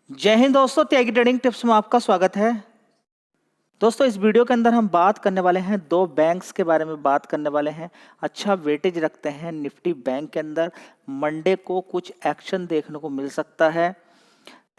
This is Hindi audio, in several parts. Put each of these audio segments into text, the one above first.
जय हिंद दोस्तों, त्यागी ट्रेडिंग टिप्स में आपका स्वागत है। दोस्तों, इस वीडियो के अंदर हम बात करने वाले हैं दो बैंक्स के बारे में बात करने वाले हैं। अच्छा वेटेज रखते हैं निफ्टी बैंक के अंदर। मंडे को कुछ एक्शन देखने को मिल सकता है।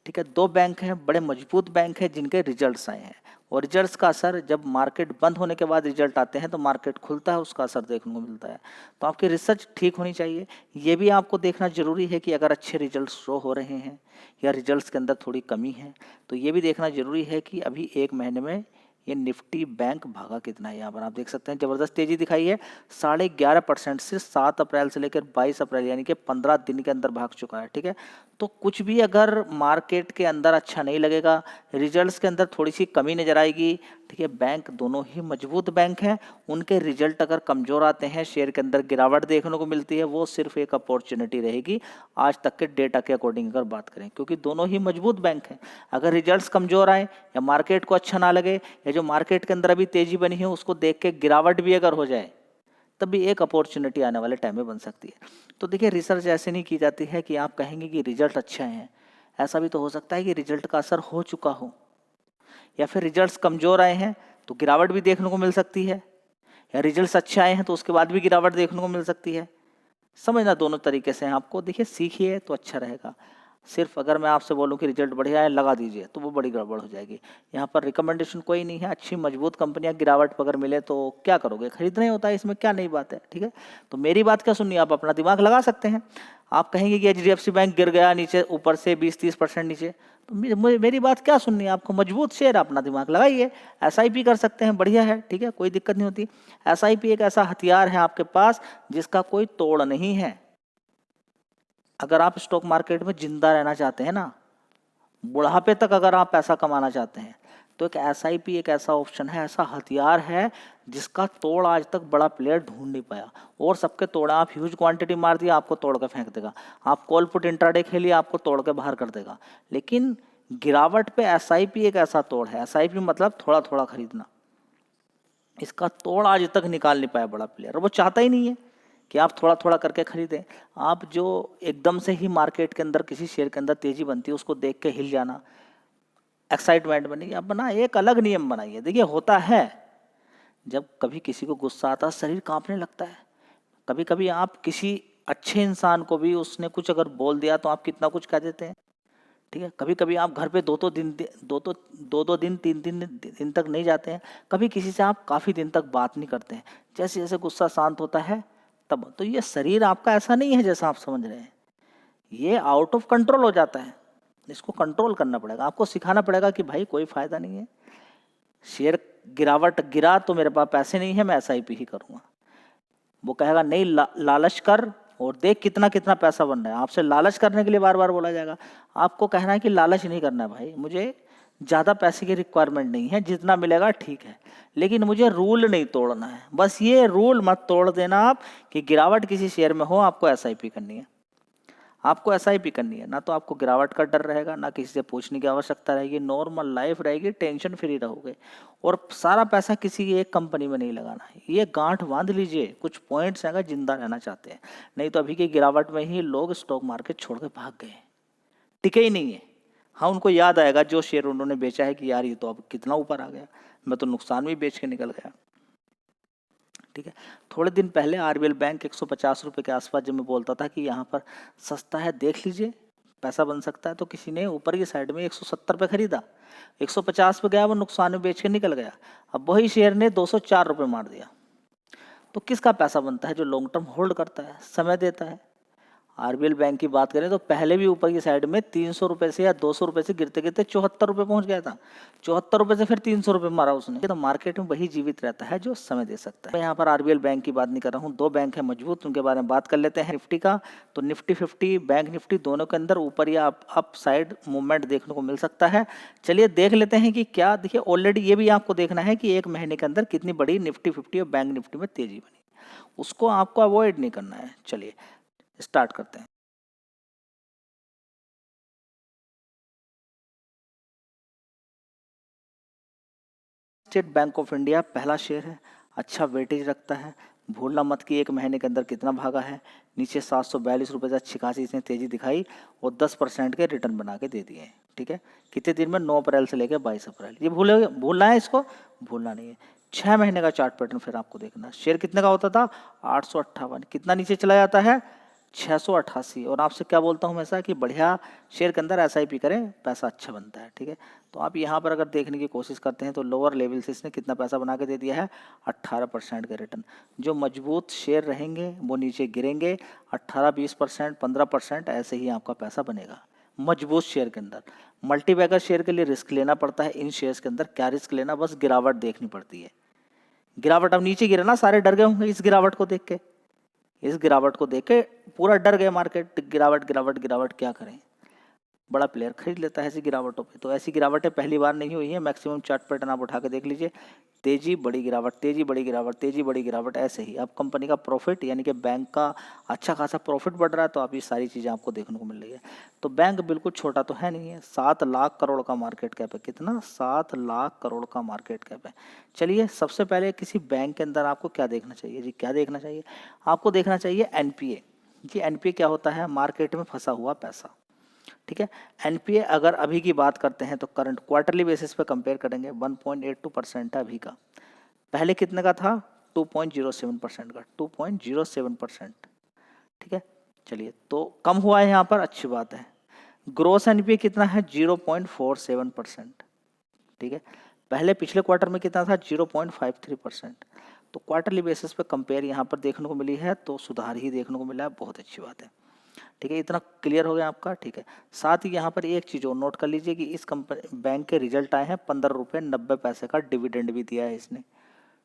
ठीक है, दो बैंक हैं, बड़े मजबूत बैंक हैं जिनके रिजल्ट्स आए हैं और रिजल्ट्स का असर जब मार्केट बंद होने के बाद रिजल्ट आते हैं तो मार्केट खुलता है, उसका असर देखने को मिलता है। तो आपकी रिसर्च ठीक होनी चाहिए। ये भी आपको देखना जरूरी है कि अगर अच्छे रिजल्ट शो हो रहे हैं या रिजल्ट्स के अंदर थोड़ी कमी है तो ये भी देखना जरूरी है कि अभी एक महीने में ये निफ्टी बैंक भागा कितना है। यहाँ पर आप देख सकते हैं जबरदस्त तेजी दिखाई है। 11.5% से 7 अप्रैल से लेकर 22 अप्रैल यानी कि 15 दिन के अंदर भाग चुका है। ठीक है, तो कुछ भी अगर मार्केट के अंदर अच्छा नहीं लगेगा, रिजल्ट्स के अंदर थोड़ी सी कमी नजर आएगी। ठीक है, बैंक दोनों ही मजबूत बैंक हैं। उनके रिजल्ट अगर कमजोर आते हैं, शेयर के अंदर गिरावट देखने को मिलती है, वो सिर्फ एक अपॉर्चुनिटी रहेगी आज तक के डेटा के अकॉर्डिंग अगर बात करें, क्योंकि दोनों ही मजबूत बैंक हैं। अगर रिजल्ट्स कमजोर आए या मार्केट को अच्छा ना लगे या जो मार्केट के अंदर अभी तेजी बनी है उसको देख के गिरावट भी अगर हो जाए तब भी एक अपॉर्चुनिटी आने वाले टाइम में बन सकती है। तो देखिए, रिसर्च ऐसे नहीं की जाती है कि आप कहेंगे कि रिजल्ट अच्छे हैं। ऐसा भी तो हो सकता है कि रिजल्ट का असर हो चुका हो या फिर रिजल्ट्स कमजोर आए हैं तो गिरावट भी देखने को मिल सकती है, या रिजल्ट्स अच्छे आए हैं तो उसके बाद भी गिरावट देखने को मिल सकती है। समझना दोनों तरीके से हैं आपको। देखिए, सीखिए तो अच्छा रहेगा। सिर्फ अगर मैं आपसे बोलूं कि रिजल्ट बढ़िया है लगा दीजिए तो वो बड़ी गड़बड़ हो जाएगी। यहाँ पर रिकमेंडेशन कोई नहीं है। अच्छी मजबूत कंपनियां गिरावट पर अगर मिले तो क्या करोगे, खरीदना ही होता है, इसमें क्या नई बात है। ठीक है, तो मेरी बात क्या सुननी है, आप अपना दिमाग लगा सकते हैं। आप कहेंगे कि HDFC बैंक गिर गया नीचे ऊपर से 20-30% नीचे, तो मेरी बात क्या सुननी है आपको। मजबूत शेयर, अपना दिमाग लगाइए। SIP कर सकते हैं, बढ़िया है। ठीक है, कोई दिक्कत नहीं होती। SIP एक ऐसा हथियार है आपके पास जिसका कोई तोड़ नहीं है। अगर आप स्टॉक मार्केट में जिंदा रहना चाहते हैं ना, बुढ़ापे तक अगर आप पैसा कमाना चाहते हैं, तो एक SIP एक ऐसा ऑप्शन है, ऐसा हथियार है जिसका तोड़ आज तक बड़ा प्लेयर ढूंढ नहीं पाया। और सबके तोड़ा, आप ह्यूज क्वांटिटी मार दिया आपको तोड़ के फेंक देगा। आप कॉल पुट इंट्राडे खेलिए आपको तोड़ के बाहर कर देगा। लेकिन गिरावट पे SIP एक ऐसा तोड़ है। SIP मतलब थोड़ा थोड़ा खरीदना। इसका तोड़ आज तक निकाल नहीं पाया बड़ा प्लेयर, और वो चाहता ही नहीं है कि आप थोड़ा थोड़ा करके खरीदें। आप जो एकदम से ही मार्केट के अंदर किसी शेयर के अंदर तेजी बनती है उसको देख के हिल जाना, एक्साइटमेंट बनेगी। आप बना एक अलग नियम बनाइए। देखिए, होता है जब कभी किसी को गुस्सा आता है शरीर कांपने लगता है। कभी कभी आप किसी अच्छे इंसान को भी उसने कुछ अगर बोल दिया तो आप कितना कुछ कह देते हैं। ठीक है, कभी कभी आप घर पे दो दो दिन 3 दिन तक नहीं जाते हैं। कभी किसी से आप काफ़ी दिन तक बात नहीं करते हैं। जैसे जैसे गुस्सा शांत होता है तब तो ये शरीर आपका ऐसा नहीं है जैसा आप समझ रहे हैं। ये आउट ऑफ कंट्रोल हो जाता है। इसको कंट्रोल करना पड़ेगा, आपको सिखाना पड़ेगा कि भाई कोई फायदा नहीं है। शेयर गिरावट गिरा तो मेरे पास पैसे नहीं है, मैं SIP ही करूँगा। वो कहेगा नहीं, लालच कर और देख कितना कितना पैसा बन रहा है। आपसे लालच करने के लिए बार बार बोला जाएगा। आपको कहना है कि लालच नहीं करना है भाई, मुझे ज़्यादा पैसे की रिक्वायरमेंट नहीं है, जितना मिलेगा ठीक है, लेकिन मुझे रूल नहीं तोड़ना है। बस ये रूल मत तोड़ देना आप कि गिरावट किसी शेयर में हो आपको SIP करनी है। आपको SIP करनी है ना, तो आपको गिरावट का डर रहेगा, ना किसी से पूछने की आवश्यकता रहेगी, नॉर्मल लाइफ रहेगी, टेंशन फ्री रहोगे। और सारा पैसा किसी एक कंपनी में नहीं लगाना है। ये गांठ बांध लीजिए, कुछ पॉइंट्स अगर जिंदा रहना चाहते हैं। नहीं तो अभी की गिरावट में ही लोग स्टॉक मार्केट छोड़ के भाग गए, टिके ही नहीं है। हाँ, उनको याद आएगा जो शेयर उन्होंने बेचा है कि यार ये तो अब कितना ऊपर आ गया, मैं तो नुकसान भी बेच के निकल गया। ठीक है, थोड़े दिन पहले RBL बैंक 150 रुपये के आसपास जब मैं बोलता था कि यहाँ पर सस्ता है, देख लीजिए पैसा बन सकता है, तो किसी ने ऊपर की साइड में 170 पे खरीदा, 150 पे गया, वो नुकसान में बेच के निकल गया। अब वही शेयर ने 204 रुपये मार दिया। तो किसका पैसा बनता है? जो लॉन्ग टर्म होल्ड करता है, समय देता है। RBL बैंक की बात करें तो पहले भी ऊपर की साइड में 300 रुपये से या 200 रुपये से गिरते गिरते 74 रुपये पहुंच गया था। 74 रुपये से फिर 300 रुपये मारा उसने। तो मार्केट में वही जीवित रहता है जो समय दे सकता है। मैं यहाँ पर RBL बैंक की बात नहीं कर रहा हूँ, दो बैंक है मजबूत, उनके बारे में बात कर लेते हैं। निफ्टी का तो निफ्टी 50 बैंक निफ्टी दोनों के अंदर ऊपर या अप साइड मूवमेंट देखने को मिल सकता है। चलिए देख लेते हैं कि क्या। देखिए, ऑलरेडी ये भी आपको देखना है कि एक महीने के अंदर कितनी बड़ी निफ्टी 50 और बैंक निफ्टी में तेजी बनी, उसको आपको अवॉइड नहीं करना है। चलिए स्टार्ट करते हैं। स्टेट बैंक ऑफ इंडिया पहला शेयर है, अच्छा वेटेज रखता है, भूलना मत कि एक महीने के अंदर कितना भागा है। नीचे 742 रुपये से अच्छी खासी इसने तेज़ी दिखाई और 10% के रिटर्न बना के दे दिए हैं। ठीक है, कितने दिन में? 9 अप्रैल से लेकर 22 अप्रैल। ये भूलना है, इसको भूलना नहीं है। 6 महीने का चार्ट पैटर्न फिर आपको देखना। शेयर कितने का होता था? 858। कितना नीचे चला जाता है? 688। और आपसे क्या बोलता हूँ हमेशा कि बढ़िया शेयर के अंदर SIP करें, पैसा अच्छा बनता है। ठीक है, तो आप यहाँ पर अगर देखने की कोशिश करते हैं तो लोअर लेवल से इसने कितना पैसा बना के दे दिया है? 18% का रिटर्न। जो मजबूत शेयर रहेंगे वो नीचे गिरेंगे, 18-20%, 15% ऐसे ही आपका पैसा बनेगा मजबूत शेयर के अंदर। मल्टीबैगर शेयर के लिए रिस्क लेना पड़ता है। इन शेयर्स के अंदर क्या रिस्क लेना? बस गिरावट देखनी पड़ती है। गिरावट, अब नीचे गिरे ना, सारे डर गए होंगे इस गिरावट को देख के। इस गिरावट को देख के पूरा डर गए मार्केट, गिरावट गिरावट गिरावट, क्या करें? बड़ा प्लेयर खरीद लेता है ऐसी गिरावटों पे। तो ऐसी गिरावटें पहली बार नहीं हुई है। मैक्सिमम चार्ट पैटर्न आप उठा के देख लीजिए, तेजी बड़ी गिरावट, तेजी बड़ी गिरावट, तेजी बड़ी गिरावट, ऐसे ही। अब कंपनी का प्रॉफिट यानी कि बैंक का अच्छा खासा प्रॉफिट बढ़ रहा है, तो आप ये सारी चीज़ें आपको देखने को मिल रही है। तो बैंक बिल्कुल छोटा तो है नहीं है। 7 लाख करोड़ का मार्केट कैप है। कितना? 7 लाख करोड़ का मार्केट कैप है। चलिए, सबसे पहले किसी बैंक के अंदर आपको क्या देखना चाहिए जी? क्या देखना चाहिए? आपको देखना चाहिए NPA जी। NPA क्या होता है? मार्केट में फंसा हुआ पैसा। ठीक है, NPA अगर अभी की बात करते हैं तो करंट क्वार्टरली बेसिस पे कंपेयर करेंगे, 1.82% है अभी का। पहले कितने का था? 2.07% का, 2.07%। ठीक है, चलिए, तो कम हुआ है यहाँ पर, अच्छी बात है। ग्रोस NPA कितना है? 0.47%। ठीक है, पहले पिछले क्वार्टर में कितना था? 0.53%। तो क्वार्टरली बेसिस पे कंपेयर यहाँ पर देखने को मिली है, तो सुधार ही देखने को मिला है, बहुत अच्छी बात है। ठीक है, इतना क्लियर हो गया आपका। ठीक है, साथ ही यहाँ पर एक चीज़ और नोट कर लीजिए कि इस कंपनी बैंक के रिजल्ट आए हैं, 15 रुपये 90 पैसे का डिविडेंड भी दिया है इसने।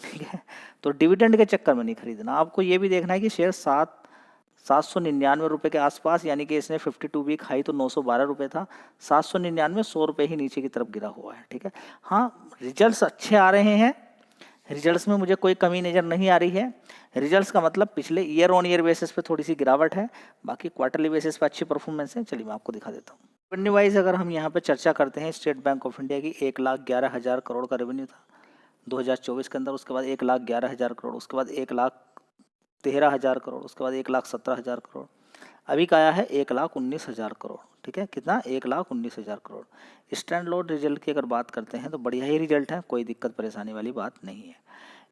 ठीक है, तो डिविडेंड के चक्कर में नहीं खरीदना, आपको ये भी देखना है कि शेयर 799 रुपये के आसपास, यानी कि इसने 52 वीक हाई तो 912 रुपये था, 799, 100 रुपये ही नीचे की तरफ गिरा हुआ है। ठीक है, हाँ, रिजल्ट्स अच्छे आ रहे हैं, रिजल्ट्स में मुझे कोई कमी नज़र नहीं आ रही है। रिजल्ट्स का मतलब पिछले ईयर ऑन ईयर बेसिस पे थोड़ी सी गिरावट है, बाकी क्वार्टरली बेसिस पे अच्छी परफॉर्मेंस है। चलिए मैं आपको दिखा देता हूँ। रेवेन्यू वाइज अगर हम यहाँ पे चर्चा करते हैं, स्टेट बैंक ऑफ इंडिया की 1,11,000 करोड़ का रेवेन्यू था 2024 के अंदर, उसके बाद 1,11,000 करोड़, उसके बाद 1,13,000 करोड़, उसके बाद 1,17,000 करोड़, अभी का आया है 1,19,000 करोड़। ठीक है, कितना? 1,19,000 करोड़। स्टैंड लोड रिजल्ट की अगर बात करते हैं तो बढ़िया ही रिजल्ट है, कोई दिक्कत परेशानी वाली बात नहीं है।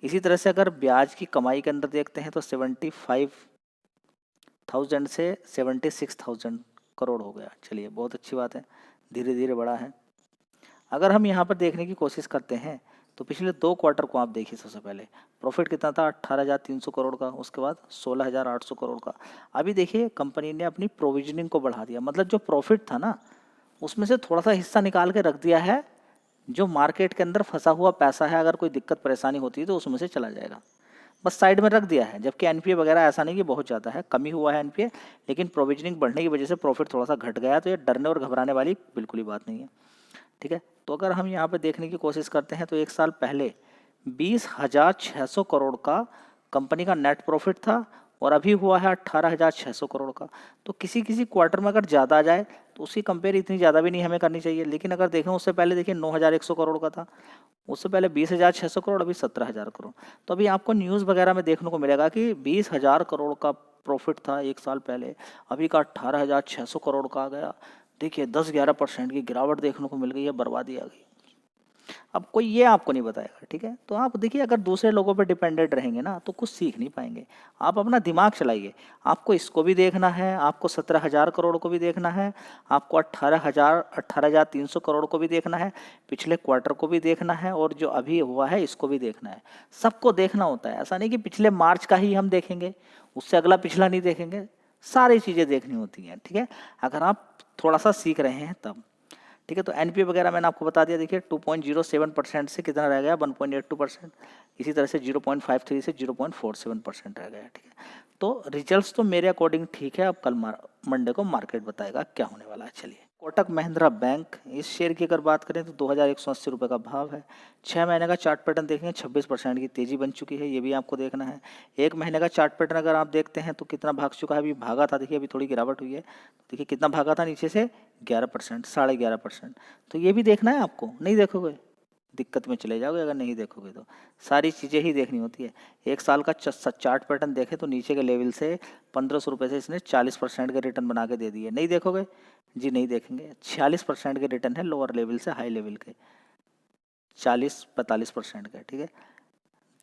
इसी तरह से अगर ब्याज की कमाई के अंदर देखते हैं तो 75,000 से 76,000 करोड़ हो गया। चलिए, बहुत अच्छी बात है, धीरे धीरे बढ़ा है। अगर हम यहाँ पर देखने की कोशिश करते हैं तो पिछले 2 क्वार्टर को आप देखिए। सबसे पहले प्रॉफिट कितना था? 18,300 करोड़ का, उसके बाद 16,800 करोड़ का। अभी देखिए कंपनी ने अपनी प्रोविजनिंग को बढ़ा दिया, मतलब जो प्रॉफिट था ना उसमें से थोड़ा सा हिस्सा निकाल के रख दिया है, जो मार्केट के अंदर फंसा हुआ पैसा है, अगर कोई दिक्कत परेशानी होती है तो उसमें से चला जाएगा, बस साइड में रख दिया है। जबकि NPA वगैरह ऐसा नहीं कि बहुत ज़्यादा है, कम ही हुआ है NPA, लेकिन प्रोविजनिंग बढ़ने की वजह से प्रॉफिट थोड़ा सा घट गया, तो ये डरने और घबराने वाली बिल्कुल ही बात नहीं है। ठीक है, तो अगर हम यहाँ पे देखने की कोशिश करते हैं तो 1 साल पहले 20,600 करोड़ का कंपनी का नेट प्रॉफिट था और अभी हुआ है 18,600 करोड़ का। तो किसी किसी क्वार्टर में अगर ज़्यादा आ जाए तो उसकी कंपेयर इतनी ज़्यादा भी नहीं हमें करनी चाहिए। लेकिन अगर देखें उससे पहले देखिए 9,100 करोड़ का था, उससे पहले 20,600 करोड़, अभी 17,000 करोड़। तो अभी आपको न्यूज़ वगैरह में देखने को मिलेगा कि 20,000 करोड़ का प्रॉफिट था 1 साल पहले, अभी का 18,600 करोड़ का आ गया। देखिए 10-11% की गिरावट देखने को मिल गई है, बर्बादी आ गई। अब कोई ये आपको नहीं बताएगा। ठीक है, तो आप देखिए अगर दूसरे लोगों पर डिपेंडेंट रहेंगे ना तो कुछ सीख नहीं पाएंगे। आप अपना दिमाग चलाइए, आपको इसको भी देखना है, आपको 17,000 करोड़ को भी देखना है, आपको 18,300 करोड़ को भी देखना है, पिछले क्वार्टर को भी देखना है, और जो अभी हुआ है इसको भी देखना है। सबको देखना होता है, ऐसा नहीं कि पिछले मार्च का ही हम देखेंगे, उससे अगला पिछला नहीं देखेंगे, सारी चीज़ें देखनी होती हैं। ठीक है, अगर आप थोड़ा सा सीख रहे हैं तब। ठीक है, तो NPA वगैरह मैंने आपको बता दिया। देखिए 2.07% से कितना रह गया? 1.82%। इसी तरह से 0.53 से 0.47% रह गया। ठीक है, तो रिजल्ट्स तो मेरे अकॉर्डिंग ठीक है। अब कल मंडे को मार्केट बताएगा क्या होने वाला है। चलिए, कोटक महिंद्रा बैंक, इस शेयर की अगर बात करें तो 2,180 रुपये का भाव है। 6 महीने का चार्ट पैटर्न देखेंगे, 26% की तेजी बन चुकी है, ये भी आपको देखना है। 1 महीने का चार्ट पैटर्न अगर आप देखते हैं तो कितना भाग चुका है? अभी भागा था, देखिए अभी थोड़ी गिरावट हुई है। देखिए कितना भागा था नीचे से? 11%, 11.5%। तो ये भी देखना है आपको, नहीं देखोगे दिक्कत में चले जाओगे अगर नहीं देखोगे तो। सारी चीज़ें ही देखनी होती है। 1 साल का चार्ट पैटर्न देखें तो नीचे के लेवल से 1500 रुपये से इसने 40% के रिटर्न बना के दे दिए। नहीं देखोगे जी, नहीं देखेंगे। 46% के रिटर्न है लोअर लेवल से हाई लेवल के, 40-45% का, ठीक है।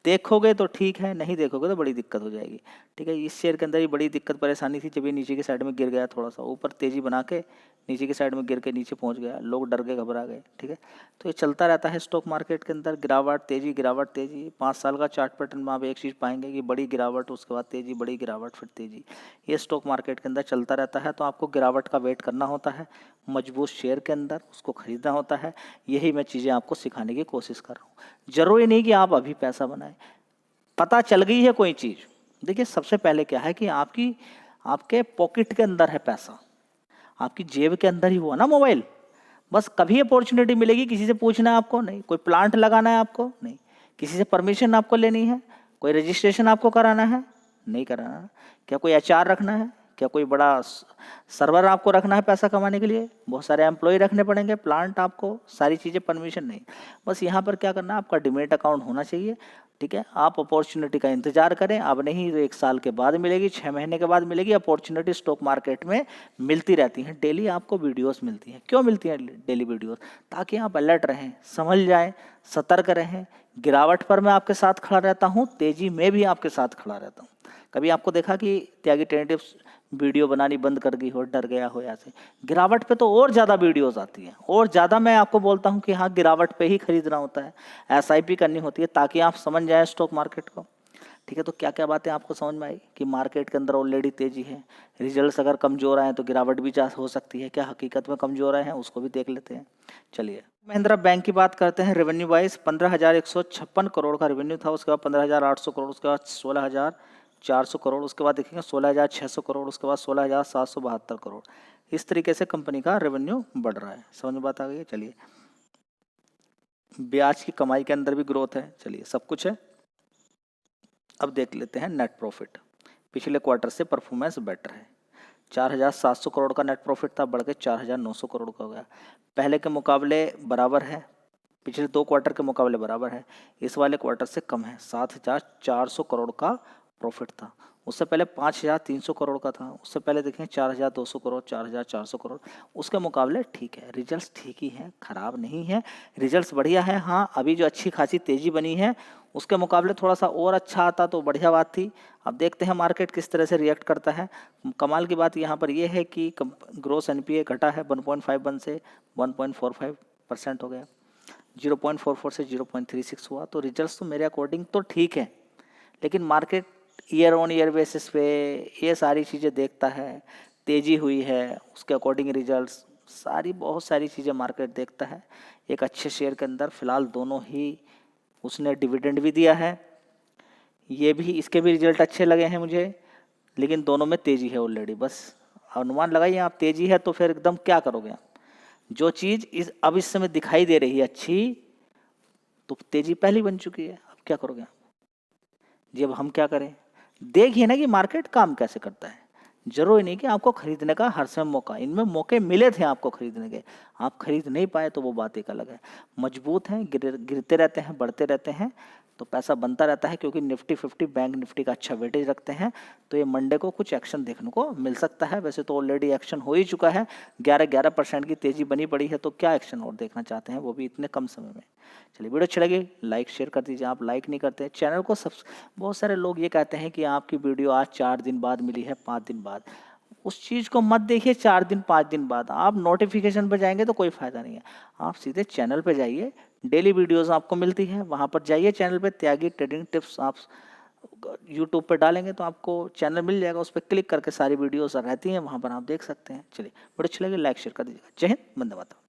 देखोगे तो ठीक है, नहीं देखोगे तो बड़ी दिक्कत हो जाएगी, ठीक है। इस शेयर के अंदर ही बड़ी दिक्कत परेशानी थी जब ये नीचे की साइड में गिर गया, थोड़ा सा ऊपर तेजी बना के नीचे की साइड में गिर के नीचे पहुंच गया, लोग डर गए, घबरा गए, ठीक है। तो ये चलता रहता है स्टॉक मार्केट के अंदर, गिरावट तेजी गिरावट तेजी। 5 साल का चार्ट पैटर्न में आप एक चीज़ पाएंगे कि बड़ी गिरावट, उसके बाद तेजी, बड़ी गिरावट, फिर तेजी। ये स्टॉक मार्केट के अंदर चलता रहता है। तो आपको गिरावट का वेट करना होता है, मजबूत शेयर के अंदर उसको खरीदना होता है। यही मैं चीज़ें आपको सिखाने की कोशिश कर रहा हूँ। जरूरी नहीं कि आप अभी पैसा बनाएं। पता चल गई है कोई चीज़, देखिए सबसे पहले क्या है कि आपके पॉकेट के अंदर है पैसा, आपकी जेब के अंदर ही हुआ ना मोबाइल। बस कभी अपॉर्चुनिटी मिलेगी, किसी से पूछना है आपको नहीं, कोई प्लांट लगाना है आपको नहीं, किसी से परमिशन आपको लेनी है, कोई रजिस्ट्रेशन आपको कराना है नहीं कराना, क्या कोई एचआर रखना है, क्या कोई बड़ा सर्वर आपको रखना है पैसा कमाने के लिए, बहुत सारे एम्प्लॉय रखने पड़ेंगे, प्लांट आपको, सारी चीज़ें परमिशन नहीं। बस यहाँ पर क्या करना है, आपका डीमैट अकाउंट होना चाहिए, ठीक है। आप अपॉर्चुनिटी का इंतजार करें, अब नहीं तो 1 साल के बाद मिलेगी, 6 महीने के बाद मिलेगी। अपॉर्चुनिटी स्टॉक मार्केट में मिलती रहती हैं, डेली आपको वीडियोस मिलती हैं। क्यों मिलती हैं डेली वीडियोस? ताकि आप अलर्ट रहें, समझ जाएं, सतर्क रहें। गिरावट पर मैं आपके साथ खड़ा रहता हूँ, तेजी में भी आपके साथ खड़ा रहता हूँ। कभी आपको देखा कि त्यागी ट्रेडिंग वीडियो बनानी बंद कर दी हो, डर गया हो ऐसे? गिरावट पे तो और ज़्यादा वीडियोस आती हैं, और ज़्यादा मैं आपको बोलता हूँ कि हाँ, गिरावट पे ही खरीदना होता है, एसआईपी करनी होती है, ताकि आप समझ जाएं स्टॉक मार्केट को, ठीक है। तो क्या क्या बातें आपको समझ में आई कि मार्केट के अंदर ऑलरेडी तेजी है, रिजल्ट्स अगर कमजोर आए तो गिरावट भी हो सकती है। क्या हकीकत में कमजोर आए हैं, उसको भी देख लेते हैं। चलिए महिंद्रा बैंक की बात करते हैं। रेवेन्यू वाइज 15,156 करोड़ का रेवेन्यू था, उसके बाद 15,800 करोड़, उसके बाद 16,400 करोड़, उसके बाद देखेंगे 16,600 करोड़, उसके बाद 16,772 करोड़। इस तरीके से कंपनी का रेवेन्यू बढ़ रहा है। समझ में बात आ गई? चलिए, ब्याज की कमाई के अंदर भी ग्रोथ है। चलिए, सब कुछ है। अब देख लेते हैं नेट प्रॉफिट। पिछले क्वार्टर से परफॉर्मेंस बेटर है। 4,700 करोड़ का नेट प्रॉफिट था, बढ़ के 4,900 करोड़ का हो गया। पहले के मुकाबले बराबर है, पिछले 2 क्वार्टर के मुकाबले बराबर है। इस वाले क्वार्टर से कम है, 7,400 करोड़ का प्रॉफिट था। उससे पहले 5,300 करोड़ का था। उससे पहले देखें 4,200 करोड़, 4,400 करोड़। उसके मुकाबले ठीक है, रिजल्ट्स ठीक ही हैं, खराब नहीं है, रिजल्ट्स बढ़िया है। हाँ, अभी जो अच्छी खासी तेजी बनी है उसके मुकाबले थोड़ा सा और अच्छा आता तो बढ़िया बात थी। अब देखते हैं मार्केट किस तरह से रिएक्ट करता है। कमाल की बात यहाँ पर यह है कि ग्रोस एनपीए घटा है 1.51 से 1.45% हो गया, 0.44 से 0.36 हुआ। तो रिजल्ट्स तो मेरे अकॉर्डिंग तो ठीक है, लेकिन market year on year basis पे ये सारी चीज़ें देखता है। तेज़ी हुई है, उसके अकॉर्डिंग रिजल्ट्स, बहुत सारी चीज़ें मार्केट देखता है। एक अच्छे शेयर के अंदर फिलहाल दोनों ही, उसने डिविडेंड भी दिया है, ये भी, इसके भी रिजल्ट अच्छे लगे हैं मुझे, लेकिन दोनों में तेज़ी है ऑलरेडी। बस अनुमान लगाइए आप, तेज़ी है तो फिर एकदम क्या करोगे आप? जो चीज़ अब इस समय दिखाई दे रही है अच्छी, तो तेज़ी पहले बन चुकी है, अब क्या करोगे आप जी? अब हम क्या करें? देखिए ना कि मार्केट काम कैसे करता है। जरूरी नहीं कि आपको खरीदने का हर समय मौका, इनमें मौके मिले थे आपको खरीदने के, आप खरीद नहीं पाए तो वो बात एक अलग है। मजबूत हैं, गिरते रहते हैं, बढ़ते रहते हैं, तो पैसा बनता रहता है, क्योंकि निफ्टी 50 बैंक निफ्टी का अच्छा वेटेज रखते हैं। तो ये मंडे को कुछ एक्शन देखने को मिल सकता है। वैसे तो ऑलरेडी एक्शन हो ही चुका है, 11% की तेजी बनी पड़ी है, तो क्या एक्शन और देखना चाहते हैं, वो भी इतने कम समय में। चलिए, वीडियो अच्छी लगी लाइक शेयर कर दीजिए। आप लाइक नहीं करते चैनल को। बहुत सारे लोग ये कहते हैं कि आपकी वीडियो आज 4 दिन बाद मिली है, 5 दिन बाद। उस चीज़ को मत देखिए 4 दिन 5 दिन बाद। आप नोटिफिकेशन पर जाएंगे तो कोई फ़ायदा नहीं है। आप सीधे चैनल पे जाइए, डेली वीडियोस आपको मिलती है, वहाँ पर जाइए चैनल पे, त्यागी ट्रेडिंग टिप्स आप यूट्यूब पे डालेंगे तो आपको चैनल मिल जाएगा, उस पर क्लिक करके सारी वीडियोस रहती हैं, वहाँ पर आप देख सकते हैं। चलिए, वीडियो अच्छी लगी लाइक शेयर कर दीजिएगा। जय हिंद, वंदे मातरम।